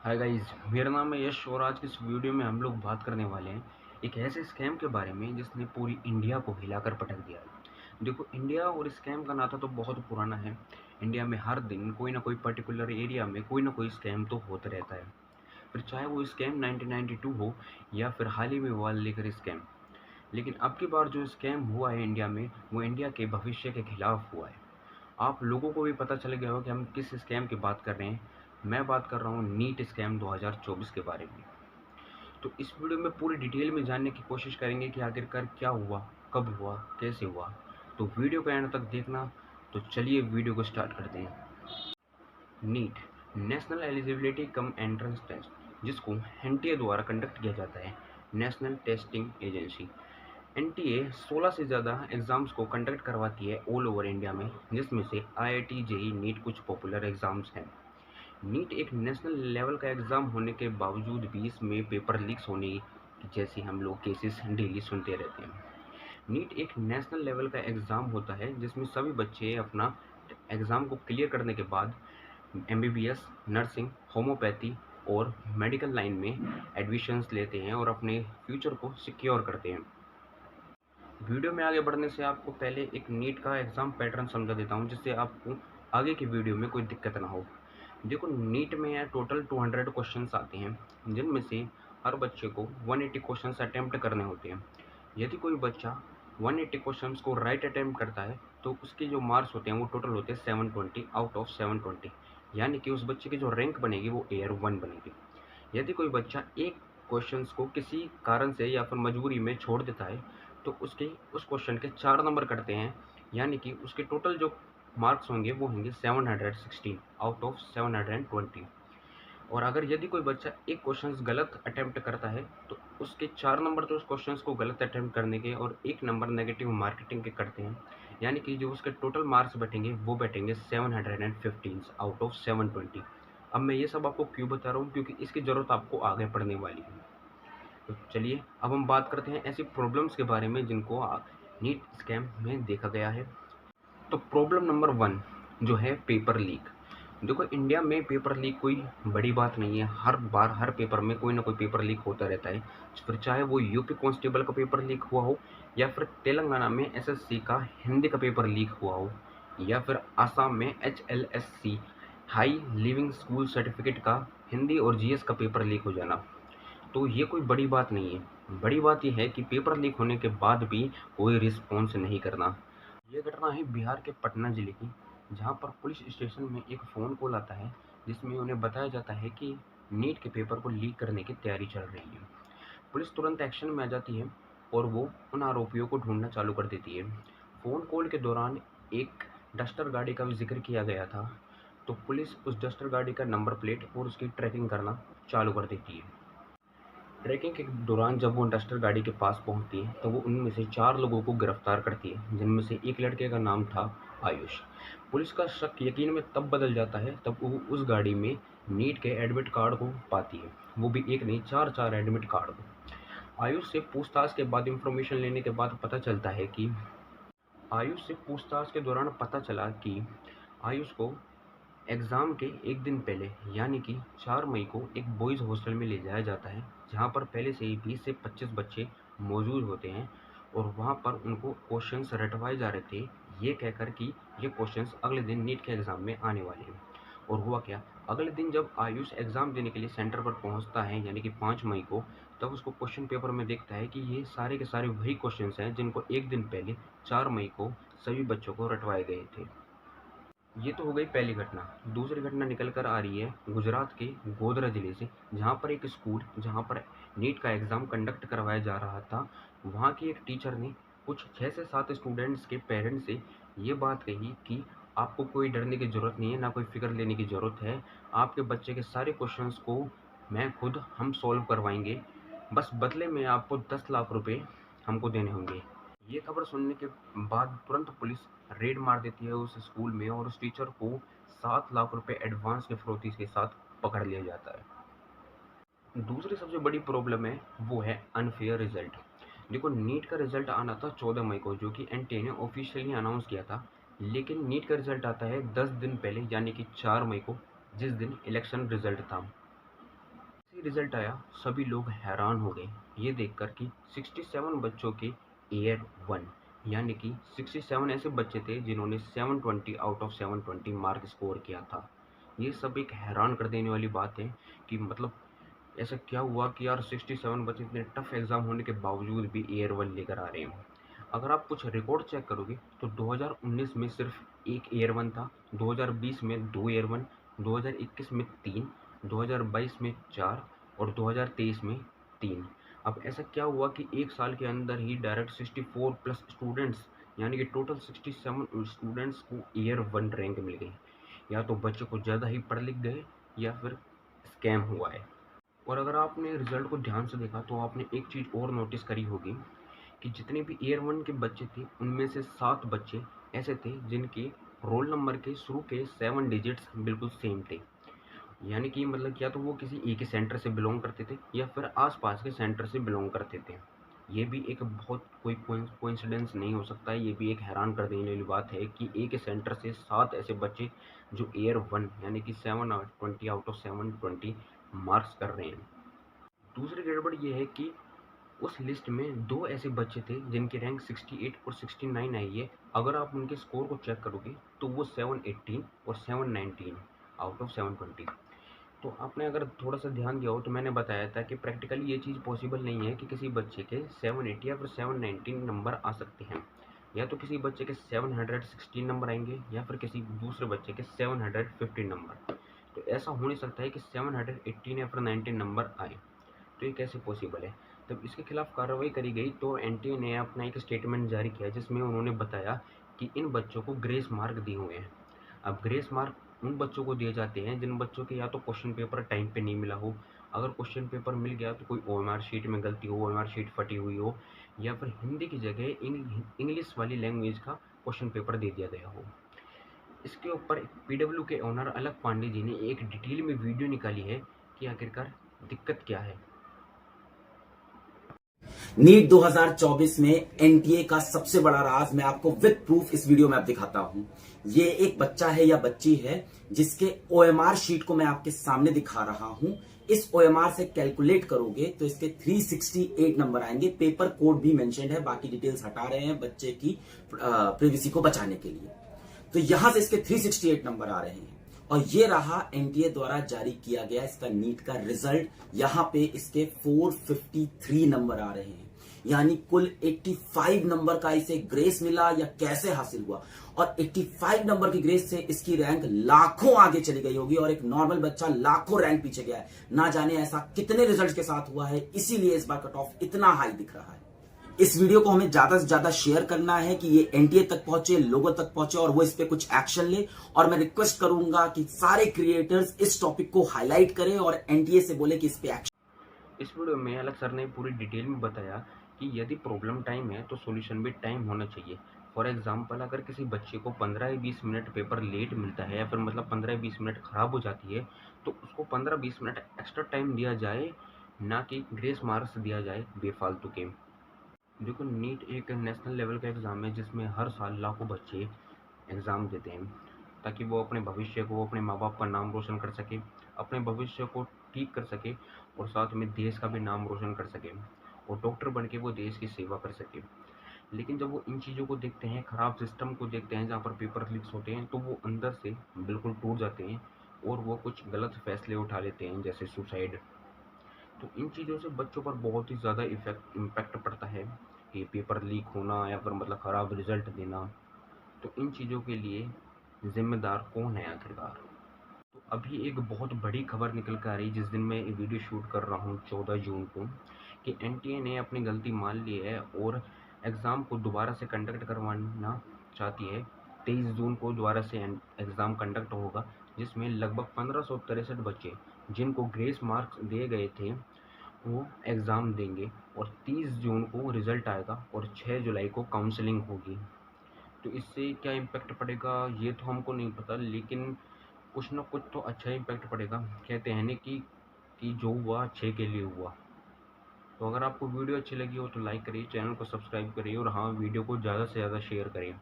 Hi guys, मेरा नाम है यश और आज की इस वीडियो में हम लोग बात करने वाले हैं एक ऐसे स्कैम के बारे में जिसने पूरी इंडिया को हिलाकर पटक दिया है। देखो, इंडिया और स्कैम का नाता तो बहुत पुराना है। इंडिया में हर दिन कोई ना कोई पर्टिकुलर एरिया में कोई ना कोई स्कैम तो होता रहता है। फिर चाहे वो स्कैम 1992 हो या फिर हाल ही में हुआ लेकर स्कैम। लेकिन अब की बार जो स्कैम हुआ है इंडिया में, वो इंडिया के भविष्य के खिलाफ हुआ है। आप लोगों को भी पता चल गया हो कि हम किस स्कैम की बात कर रहे हैं। मैं बात कर रहा हूँ नीट स्कैम 2024 के बारे में। तो इस वीडियो में पूरी डिटेल में जानने की कोशिश करेंगे कि आखिरकार क्या हुआ, कब हुआ, कैसे हुआ। तो वीडियो को एंड तक देखना। तो चलिए वीडियो को स्टार्ट करते हैं। NEET, national eligibility cum entrance test, जिसको एनटीए द्वारा कंडक्ट किया जाता है। नेशनल टेस्टिंग एजेंसी एनटीए 16 से ज़्यादा एग्ज़ाम्स को कंडक्ट करवाती है ऑल ओवर इंडिया में, जिसमें से आईआईटी जेईई नीट कुछ पॉपुलर एग्ज़ाम्स हैं। नीट एक नेशनल लेवल का एग्ज़ाम होने के बावजूद भी इसमें पेपर लीक्स होने की जैसे हम लोग केसेस डेली सुनते रहते हैं। नीट एक नेशनल लेवल का एग्ज़ाम होता है जिसमें सभी बच्चे अपना एग्ज़ाम को क्लियर करने के बाद एमबीबीएस, नर्सिंग, होम्योपैथी और मेडिकल लाइन में एडमिशन्स लेते हैं और अपने फ्यूचर को सिक्योर करते हैं। वीडियो में आगे बढ़ने से आपको पहले एक नीट का एग्ज़ाम पैटर्न समझा देता हूँ, जिससे आपको आगे की वीडियो में कोई दिक्कत ना हो। देखो, नीट में टोटल 200 क्वेश्चंस आते हैं, जिनमें से हर बच्चे को 180 क्वेश्चंस अटेम्प्ट करने होते हैं। यदि कोई बच्चा 180 क्वेश्चंस को राइट अटेम्प्ट करता है तो उसके जो मार्क्स होते हैं वो टोटल होते हैं 720 आउट ऑफ 720, यानी कि उस बच्चे की जो रैंक बनेगी वो एयर 1 बनेगी। यदि कोई बच्चा एक क्वेश्चंस को किसी कारण से या फिर मजबूरी में छोड़ देता है तो उसके उस क्वेश्चन के 4 नंबर कटते हैं, यानी कि उसके टोटल जो मार्क्स होंगे वो होंगे 716 आउट ऑफ 720। और अगर यदि कोई बच्चा एक क्वेश्चंस गलत अटेम्प्ट करता है तो उसके 4 नंबर तो उस क्वेश्चंस को गलत अटेम्प्ट करने के और 1 नंबर नेगेटिव मार्केटिंग के कटते हैं, यानी कि जो उसके टोटल मार्क्स बैठेंगे वो बैठेंगे 715 आउट ऑफ 720। अब मैं ये सब आपको क्यों बता रहा हूँ, क्योंकि इसकी ज़रूरत आपको आगे पढ़ने वाली है। तो चलिए अब हम बात करते हैं ऐसी प्रॉब्लम्स के बारे में जिनको नीट स्कैम में देखा गया है। तो प्रॉब्लम नंबर 1 जो है पेपर लीक। देखो, इंडिया में पेपर लीक कोई बड़ी बात नहीं है। हर बार हर पेपर में कोई ना कोई पेपर लीक होता रहता है। फिर चाहे वो यूपी कांस्टेबल का पेपर लीक हुआ हो, या फिर तेलंगाना में एसएससी का हिंदी का पेपर लीक हुआ हो, या फिर आसाम में एचएलएससी हाई लिविंग स्कूल सर्टिफिकेट का हिंदी और जीएस का पेपर लीक हो जाना। तो ये कोई बड़ी बात नहीं है। बड़ी बात यह है कि पेपर लीक होने के बाद भी कोई रिस्पॉन्स नहीं करना। ये घटना है बिहार के पटना जिले की, जहां पर पुलिस स्टेशन में एक फ़ोन कॉल आता है जिसमें उन्हें बताया जाता है कि नीट के पेपर को लीक करने की तैयारी चल रही है। पुलिस तुरंत एक्शन में आ जाती है और वो उन आरोपियों को ढूंढना चालू कर देती है। फ़ोन कॉल के दौरान एक डस्टर गाड़ी का भी जिक्र किया गया था, तो पुलिस उस डस्टर गाड़ी का नंबर प्लेट और उसकी ट्रैकिंग करना चालू कर देती है। ट्रैकिंग के दौरान जब वो डस्टर गाड़ी के पास पहुंचती है तो वो उनमें से 4 लोगों को गिरफ्तार करती है, जिनमें से एक लड़के का नाम था आयुष। पुलिस का शक यकीन में तब बदल जाता है तब वो उस गाड़ी में नीट के एडमिट कार्ड को पाती है, वो भी एक नहीं 4 एडमिट कार्ड को। आयुष से पूछताछ के बाद इंफॉर्मेशन लेने के बाद पता चलता है कि आयुष से पूछताछ के दौरान पता चला कि आयुष को एग्ज़ाम के एक दिन पहले यानी कि 4 मई को एक बॉयज़ हॉस्टल में ले जाया जाता है, जहाँ पर पहले से ही 20 से 25 बच्चे मौजूद होते हैं और वहाँ पर उनको क्वेश्चंस रटवाए जा रहे थे, ये कहकर कि ये क्वेश्चंस अगले दिन नीट के एग्ज़ाम में आने वाले हैं। और हुआ क्या, अगले दिन जब आयुष एग्ज़ाम देने के लिए सेंटर पर पहुँचता है यानी कि 5 मई को, तब उसको क्वेश्चन पेपर में देखता है कि ये सारे के सारे वही क्वेश्चंस हैं जिनको एक दिन पहले 4 मई को सभी बच्चों को रटवाए गए थे। ये तो हो गई पहली घटना। दूसरी घटना निकल कर आ रही है गुजरात के गोधरा ज़िले से, जहाँ पर एक स्कूल जहाँ पर नीट का एग्ज़ाम कंडक्ट करवाया जा रहा था, वहाँ की एक टीचर ने कुछ 6 से 7 स्टूडेंट्स के पेरेंट्स से ये बात कही कि आपको कोई डरने की ज़रूरत नहीं है, ना कोई फ़िक्र लेने की ज़रूरत है। आपके बच्चे के सारे क्वेश्चंस को मैं खुद हम सॉल्व करवाएँगे। बस बदले में आपको 10 लाख रुपए हमको देने होंगे। ये खबर सुनने के बाद तुरंत पुलिस रेड मार देती है उस स्कूल में और उस टीचर को 7 लाख रुपए एडवांस की फिरौती के साथ पकड़ लिया जाता है। दूसरी सबसे बड़ी प्रॉब्लम है वो है अनफेयर रिजल्ट। देखो, नीट का रिजल्ट आना था 14 मई को, जो कि एनटीए ने ऑफिशियली अनाउंस किया था, लेकिन नीट का रिजल्ट आता है 10 दिन पहले यानी कि 4 मई को, जिस दिन इलेक्शन रिजल्ट था। रिजल्ट आया सभी लोग हैरान हो गए ये देखकर कि 67 बच्चों के एयर वन, यानी कि 67 ऐसे बच्चे थे जिन्होंने 720 आउट ऑफ 720 मार्क स्कोर किया था। ये सब एक हैरान कर देने वाली बात है कि मतलब ऐसा क्या हुआ कि यार 67 बच्चे इतने टफ एग्जाम होने के बावजूद भी एयर वन लेकर आ रहे हैं। अगर आप कुछ रिकॉर्ड चेक करोगे तो 2019 में सिर्फ एक एयर वन था, 2020 में 2 एयर वन, 2021 में 3, 2022 में 4 और 2023 में 3। अब ऐसा क्या हुआ कि एक साल के अंदर ही डायरेक्ट 64 प्लस स्टूडेंट्स, यानी कि टोटल 67 स्टूडेंट्स को एयर वन रैंक मिल गई। या तो बच्चे को ज़्यादा ही पढ़ लिख गए या फिर स्कैम हुआ है। और अगर आपने रिजल्ट को ध्यान से देखा तो आपने एक चीज़ और नोटिस करी होगी कि जितने भी एयर वन के बच्चे थे उनमें से 7 बच्चे ऐसे थे जिनके रोल नंबर के शुरू के 7 डिजिट्स बिल्कुल सेम थे। यानी कि मतलब या तो वो किसी एक ही सेंटर से बिलोंग करते थे या फिर आसपास के सेंटर से बिलोंग करते थे। ये भी एक बहुत कोई कोइंसिडेंस नहीं हो सकता है, ये भी एक हैरान कर देने वाली बात है कि एक ही सेंटर से 7 ऐसे बच्चे जो एयर वन यानी कि 720 आउट ऑफ 720 मार्क्स कर रहे हैं। दूसरी गड़बड़ ये है कि उस लिस्ट में 2 ऐसे बच्चे थे जिनकी रैंक 68 और 69 आई है। अगर आप उनके स्कोर को चेक करोगे तो वो 718 और 719 आउट ऑफ 720। तो आपने अगर थोड़ा सा ध्यान दिया हो तो मैंने बताया था कि प्रैक्टिकली ये चीज़ पॉसिबल नहीं है कि किसी बच्चे के 780 या फिर 719 नंबर आ सकते हैं। या तो किसी बच्चे के 716 नंबर आएंगे या फिर किसी दूसरे बच्चे के 715 नंबर। तो ऐसा हो नहीं सकता है कि 718 या फिर 19 नंबर आए। तो ये कैसे पॉसिबल है? तब इसके खिलाफ कार्रवाई करी गई तो एनटीए ने अपना एक स्टेटमेंट जारी किया जिसमें उन्होंने बताया कि इन बच्चों को ग्रेस मार्क दिए हुए हैं। अब ग्रेस मार्क उन बच्चों को दिए जाते हैं जिन बच्चों के या तो क्वेश्चन पेपर टाइम पे नहीं मिला हो, अगर क्वेश्चन पेपर मिल गया तो कोई ओएमआर शीट में गलती हो, ओएमआर शीट फटी हुई हो, या फिर हिंदी की जगह इंग्लिश वाली लैंग्वेज का क्वेश्चन पेपर दे दिया गया हो। इसके ऊपर पीडब्ल्यू के ओनर अलक पांडे जी ने एक डिटेल में वीडियो निकाली है कि आखिरकार दिक्कत क्या है। नीट 2024 में एनटीए का सबसे बड़ा राज मैं आपको विद प्रूफ इस वीडियो में आप दिखाता हूं। ये एक बच्चा है या बच्ची है जिसके ओएमआर शीट को मैं आपके सामने दिखा रहा हूं। इस ओएमआर से कैलकुलेट करोगे तो इसके 368 नंबर आएंगे। पेपर कोड भी मेंशन्ड है, बाकी डिटेल्स हटा रहे हैं बच्चे की प्रिवेसी को बचाने के लिए। तो यहां से इसके 368 नंबर आ रहे हैं और ये रहा एनटीए द्वारा जारी किया गया इसका नीट का रिजल्ट। यहां पे इसके 453 नंबर आ रहे हैं, यानी कुल 85 नंबर का इसे ग्रेस मिला या कैसे हासिल हुआ। और 85 नंबर की ग्रेस से इसकी रैंक लाखों आगे चली गई होगी और एक नॉर्मल बच्चा लाखों रैंक पीछे गया है। ना जाने ऐसा कितने रिजल्ट के साथ हुआ है, इसीलिए इस बार कट ऑफ इतना हाई दिख रहा है। इस वीडियो को हमें ज्यादा से ज्यादा शेयर करना है कि ये एनटीए तक पहुंचे, लोगों तक पहुंचे और वो इस पे कुछ एक्शन ले। और मैं रिक्वेस्ट करूंगा कि सारे क्रिएटर्स इस टॉपिक को हाईलाइट करें और एनटीए से बोले कि इस पे एक्शन। इस वीडियो में अलग सर ने पूरी डिटेल में बताया कि यदि प्रॉब्लम टाइम है तो सॉल्यूशन भी टाइम होना चाहिए। फॉर एग्जांपल अगर किसी बच्चे को 15 या 20 मिनट पेपर लेट मिलता है या फिर मतलब 15 या 20 मिनट ख़राब हो जाती है तो उसको 15-20 मिनट एक्स्ट्रा टाइम दिया जाए, ना कि ग्रेस मार्क्स दिया जाए बेफालतू के। देखो नीट एक नेशनल लेवल का एग्ज़ाम है जिसमें हर साल लाखों बच्चे एग्ज़ाम देते हैं ताकि वो अपने भविष्य को, अपने माँ बाप का नाम रोशन कर सके, अपने भविष्य को ठीक कर सके और साथ में देश का भी नाम रोशन कर सके और डॉक्टर बन के वो देश की सेवा कर सके। लेकिन जब वो इन चीज़ों को देखते हैं, ख़राब सिस्टम को देखते हैं जहाँ पर पेपर लीक्स होते हैं, तो वो अंदर से बिल्कुल टूट जाते हैं और वो कुछ गलत फैसले उठा लेते हैं जैसे सुसाइड। तो इन चीज़ों से बच्चों पर बहुत ही ज़्यादा इम्पैक्ट पड़ता है कि पेपर लीक होना या फिर मतलब ख़राब रिजल्ट देना। तो इन चीज़ों के लिए ज़िम्मेदार कौन है आखिरकार? तो अभी एक बहुत बड़ी खबर निकल कर आ रही जिस दिन मैं ये वीडियो शूट कर रहा हूँ 14 जून को, कि एनटीए ने अपनी गलती मान ली है और एग्ज़ाम को दोबारा से कंडक्ट करवाना चाहती है। 23 जून को दोबारा से एग्ज़ाम कंडक्ट होगा जिसमें लगभग 1563 बच्चे जिनको ग्रेस मार्क्स दिए गए थे वो एग्ज़ाम देंगे और 30 जून को रिज़ल्ट आएगा और 6 जुलाई को काउंसलिंग होगी। तो इससे क्या इम्पैक्ट पड़ेगा ये तो हमको नहीं पता, लेकिन कुछ ना कुछ तो अच्छा इम्पैक्ट पड़ेगा। कहते हैं ना कि जो हुआ अच्छे के लिए हुआ। तो अगर आपको वीडियो अच्छी लगी हो तो लाइक करिए, चैनल को सब्सक्राइब करिए और हाँ वीडियो को ज़्यादा से ज़्यादा शेयर करिए।